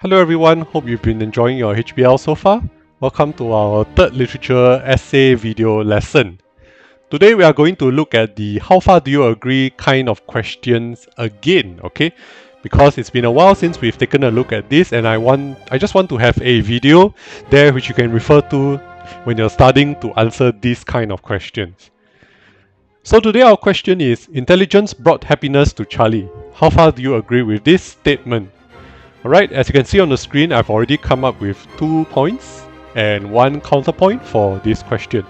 Hello everyone, hope you've been enjoying your HBL so far. Welcome to our third literature essay video lesson. Today we are going to look at the how far do you agree kind of questions again, okay? Because it's been a while since we've taken a look at this and I just want to have a video there which you can refer to when you're studying to answer these kind of questions. So today our question is, intelligence brought happiness to Charlie. How far do you agree with this statement? Alright, as you can see on the screen, I've already come up with 2 points and 1 counterpoint for this question.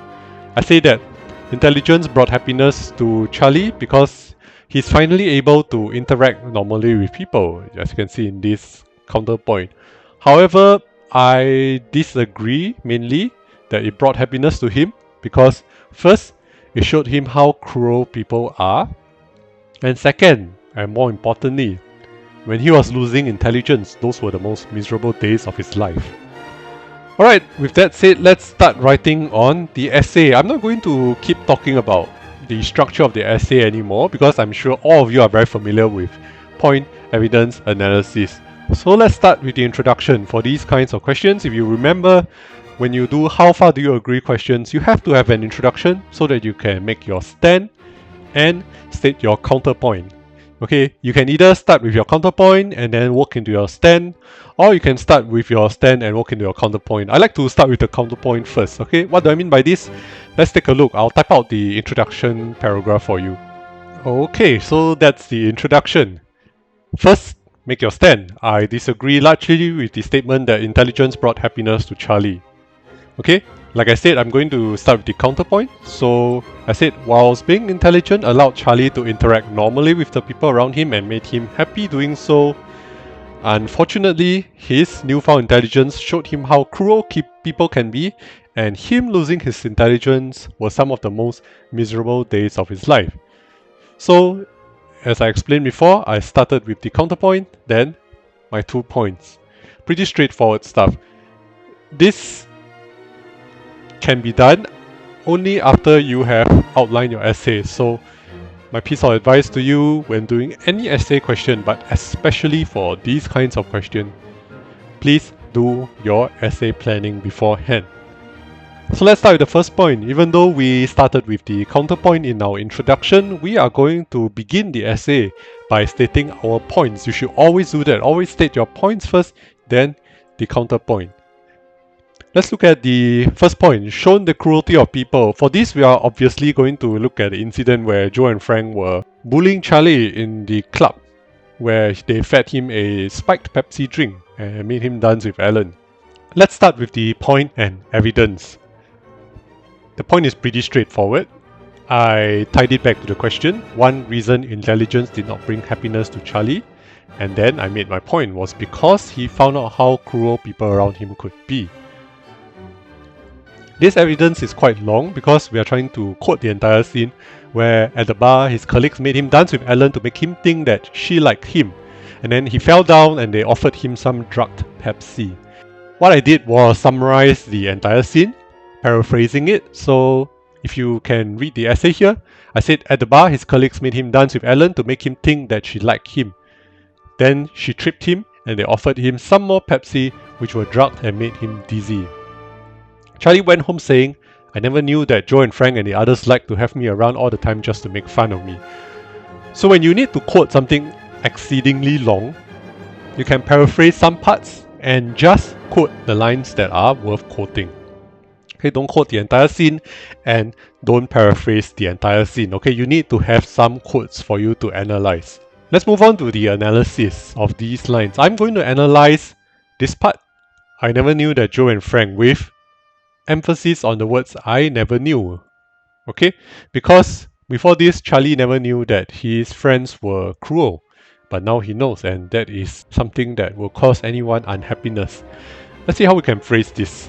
I say that intelligence brought happiness to Charlie because he's finally able to interact normally with people, as you can see in this counterpoint. However, I disagree mainly that it brought happiness to him because first, it showed him how cruel people are, and second, and more importantly, when he was losing intelligence, those were the most miserable days of his life. Alright, with that said, let's start writing on the essay. I'm not going to keep talking about the structure of the essay anymore because I'm sure all of you are very familiar with point, evidence, analysis. So let's start with the introduction. For these kinds of questions, if you remember, when you do how far do you agree questions, you have to have an introduction so that you can make your stand and state your counterpoint. Okay, you can either start with your counterpoint and then work into your stand, or you can start with your stand and work into your counterpoint. I like to start with the counterpoint first. Okay, what do I mean by this? Let's take a look. I'll type out the introduction paragraph for you. Okay, so that's the introduction. First, make your stand. I disagree largely with the statement that intelligence brought happiness to Charlie. Okay, like I said, I'm going to start with the counterpoint. So I said, whilst being intelligent allowed Charlie to interact normally with the people around him and made him happy doing so, unfortunately, his newfound intelligence showed him how cruel people can be, and him losing his intelligence were some of the most miserable days of his life. So, as I explained before, I started with the counterpoint, then my 2 points. Pretty straightforward stuff. This can be done only after you have outlined your essay. So my piece of advice to you when doing any essay question, but especially for these kinds of questions, please do your essay planning beforehand. So let's start with the first point. Even though we started with the counterpoint in our introduction, we are going to begin the essay by stating our points. You should always do that. Always state your points first, then the counterpoint. Let's look at the first point, shown the cruelty of people. For this, we are obviously going to look at the incident where Joe and Frank were bullying Charlie in the club, where they fed him a spiked Pepsi drink and made him dance with Ellen. Let's start with the point and evidence. The point is pretty straightforward. I tied it back to the question. One reason intelligence did not bring happiness to Charlie, and then I made my point, was because he found out how cruel people around him could be. This evidence is quite long because we are trying to quote the entire scene where at the bar his colleagues made him dance with Ellen to make him think that she liked him, and then he fell down and they offered him some drugged Pepsi. What I did was summarize the entire scene, paraphrasing it. So if you can read the essay here, I said at the bar his colleagues made him dance with Ellen to make him think that she liked him. Then she tripped him and they offered him some more Pepsi which were drugged and made him dizzy. Charlie went home saying, I never knew that Joe and Frank and the others liked to have me around all the time just to make fun of me. So when you need to quote something exceedingly long, you can paraphrase some parts and just quote the lines that are worth quoting. Okay, don't quote the entire scene and don't paraphrase the entire scene. Okay, you need to have some quotes for you to analyze. Let's move on to the analysis of these lines. I'm going to analyze this part. I never knew that Joe and Frank, with emphasis on the words I never knew. Okay? Because before this, Charlie never knew that his friends were cruel. But now he knows, and that is something that will cause anyone unhappiness. Let's see how we can phrase this.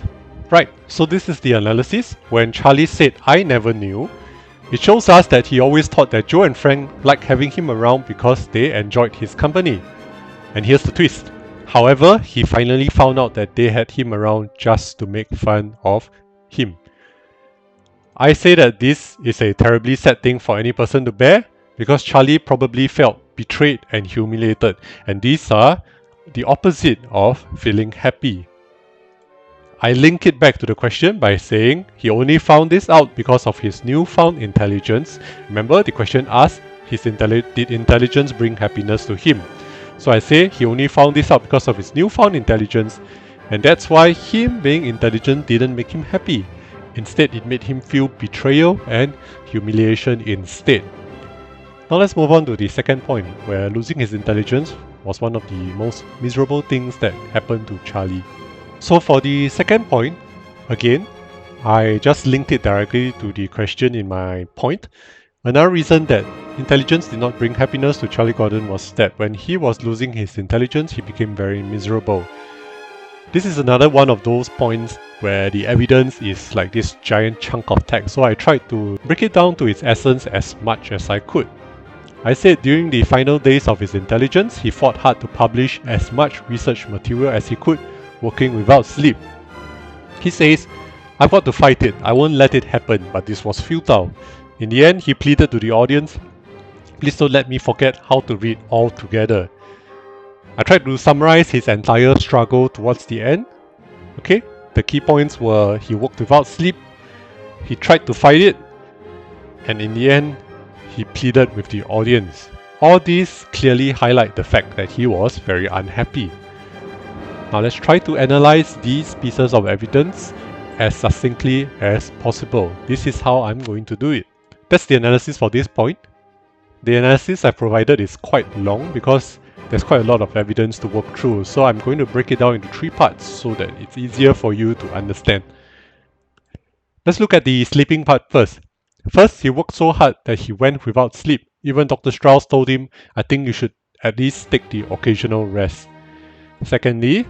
Right, so this is the analysis. When Charlie said I never knew, it shows us that he always thought that Joe and Frank liked having him around because they enjoyed his company. And here's the twist. However, he finally found out that they had him around just to make fun of him. I say that this is a terribly sad thing for any person to bear because Charlie probably felt betrayed and humiliated, and these are the opposite of feeling happy. I link it back to the question by saying he only found this out because of his newfound intelligence. Remember, the question asked, did intelligence bring happiness to him? So I say he only found this out because of his newfound intelligence, and that's why him being intelligent didn't make him happy. Instead, it made him feel betrayal and humiliation instead. Now let's move on to the second point, where losing his intelligence was one of the most miserable things that happened to Charlie. So for the second point, again, I just linked it directly to the question in my point. Another reason that intelligence did not bring happiness to Charlie Gordon was that when he was losing his intelligence, he became very miserable. This is another one of those points where the evidence is like this giant chunk of text, so I tried to break it down to its essence as much as I could. I said during the final days of his intelligence, he fought hard to publish as much research material as he could, working without sleep. He says, "I've got to fight it, I won't let it happen," but this was futile. In the end, he pleaded to the audience, "Please don't let me forget how to read altogether." I tried to summarize his entire struggle towards the end. Okay, the key points were he worked without sleep, he tried to fight it, and in the end, he pleaded with the audience. All these clearly highlight the fact that he was very unhappy. Now let's try to analyze these pieces of evidence as succinctly as possible. This is how I'm going to do it. That's the analysis for this point. The analysis I provided is quite long because there's quite a lot of evidence to work through, so I'm going to break it down into 3 parts so that it's easier for you to understand. Let's look at the sleeping part first. First, he worked so hard that he went without sleep. Even Dr. Strauss told him, "I think you should at least take the occasional rest." Secondly,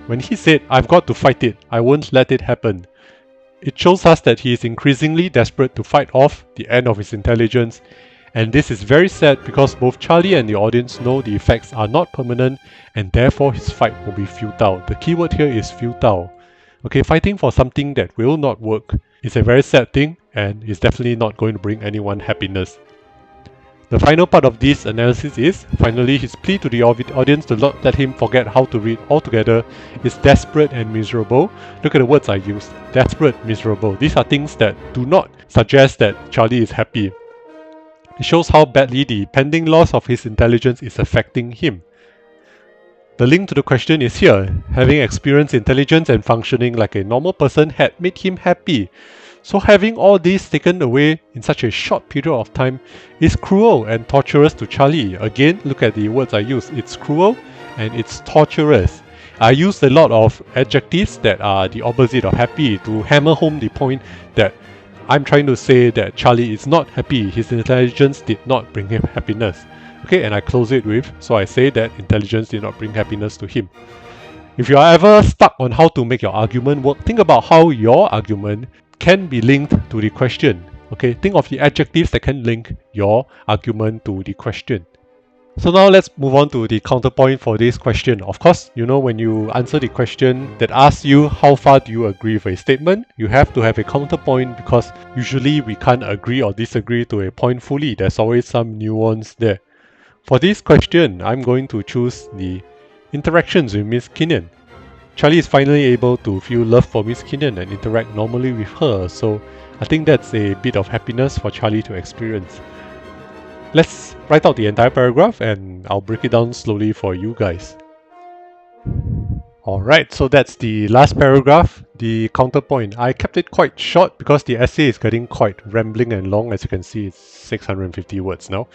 when he said, "I've got to fight it, I won't let it happen," it shows us that he is increasingly desperate to fight off the end of his intelligence. And this is very sad because both Charlie and the audience know the effects are not permanent and therefore his fight will be futile. The keyword here is futile. Okay, fighting for something that will not work is a very sad thing and is definitely not going to bring anyone happiness. The final part of this analysis is, finally, his plea to the audience to not let him forget how to read altogether is desperate and miserable. Look at the words I used. Desperate, miserable. These are things that do not suggest that Charlie is happy. It shows how badly the pending loss of his intelligence is affecting him. The link to the question is here. Having experienced intelligence and functioning like a normal person had made him happy. So having all this taken away in such a short period of time is cruel and torturous to Charlie. Again, look at the words I used. It's cruel and it's torturous. I used a lot of adjectives that are the opposite of happy to hammer home the point that I'm trying to say that Charlie is not happy. His intelligence did not bring him happiness. Okay, and I close it with, so I say that intelligence did not bring happiness to him. If you are ever stuck on how to make your argument work, think about how your argument can be linked to the question. Okay, think of the adjectives that can link your argument to the question. So now let's move on to the counterpoint for this question. Of course, you know, when you answer the question that asks you how far do you agree with a statement, you have to have a counterpoint because usually we can't agree or disagree to a point fully. There's always some nuance there. For this question, I'm going to choose the interactions with Miss Kinnan. Charlie is finally able to feel love for Miss Kinnan and interact normally with her, so I think that's a bit of happiness for Charlie to experience. Let's write out the entire paragraph and I'll break it down slowly for you guys. Alright, so that's the last paragraph, the counterpoint. I kept it quite short because the essay is getting quite rambling and long. As you can see, it's 650 words now.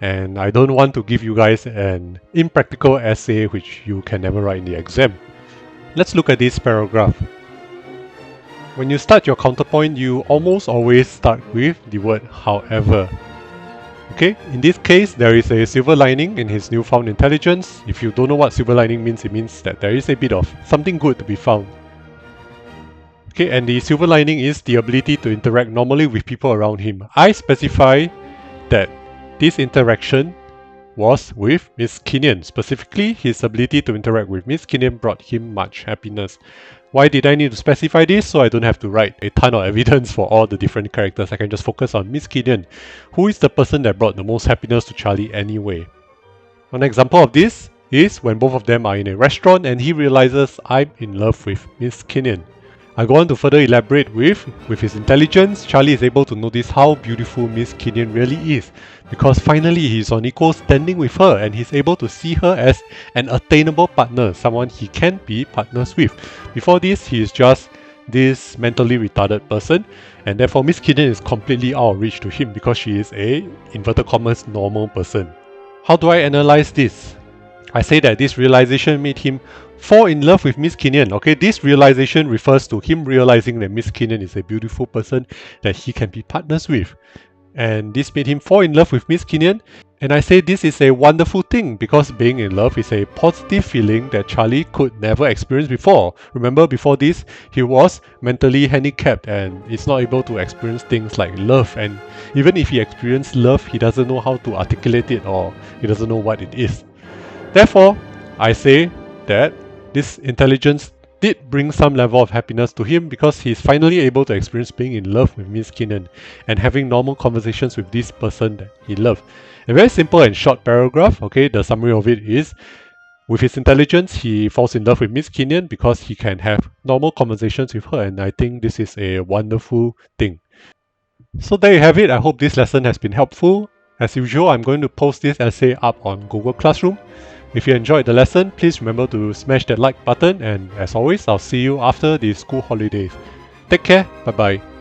And I don't want to give you guys an impractical essay which you can never write in the exam. Let's look at this paragraph. When you start your counterpoint, you almost always start with the word however. Okay, in this case, there is a silver lining in his newfound intelligence. If you don't know what silver lining means, it means that there is a bit of something good to be found. Okay, and the silver lining is the ability to interact normally with people around him. I specify that this interaction was with Miss Kinnan. Specifically, his ability to interact with Miss Kinnan brought him much happiness. Why did I need to specify this? So I don't have to write a ton of evidence for all the different characters. I can just focus on Miss Kinnan, who is the person that brought the most happiness to Charlie anyway. An example of this is when both of them are in a restaurant and he realizes I'm in love with Miss Kinnian. I go on to further elaborate with his intelligence, Charlie is able to notice how beautiful Miss Kinnian really is, because finally he's on equal standing with her and he's able to see her as an attainable partner, someone he can be partners with. Before this, he is just this mentally retarded person, and therefore Miss Kinnian is completely out of reach to him because she is a, inverted commas, normal person. How do I analyze this? I say that this realization made him fall in love with Miss Kinnian. Okay, this realization refers to him realizing that Miss Kinnian is a beautiful person that he can be partners with. And this made him fall in love with Miss Kinnian. And I say this is a wonderful thing because being in love is a positive feeling that Charlie could never experience before. Remember, before this, he was mentally handicapped and is not able to experience things like love. And even if he experienced love, he doesn't know how to articulate it or he doesn't know what it is. Therefore, I say that this intelligence did bring some level of happiness to him because he's finally able to experience being in love with Miss Kinnian and having normal conversations with this person that he loved. A very simple and short paragraph, okay, the summary of it is, with his intelligence, he falls in love with Miss Kinnian because he can have normal conversations with her, and I think this is a wonderful thing. So there you have it. I hope this lesson has been helpful. As usual, I'm going to post this essay up on Google Classroom. If you enjoyed the lesson, please remember to smash that like button, and as always, I'll see you after the school holidays. Take care, bye bye.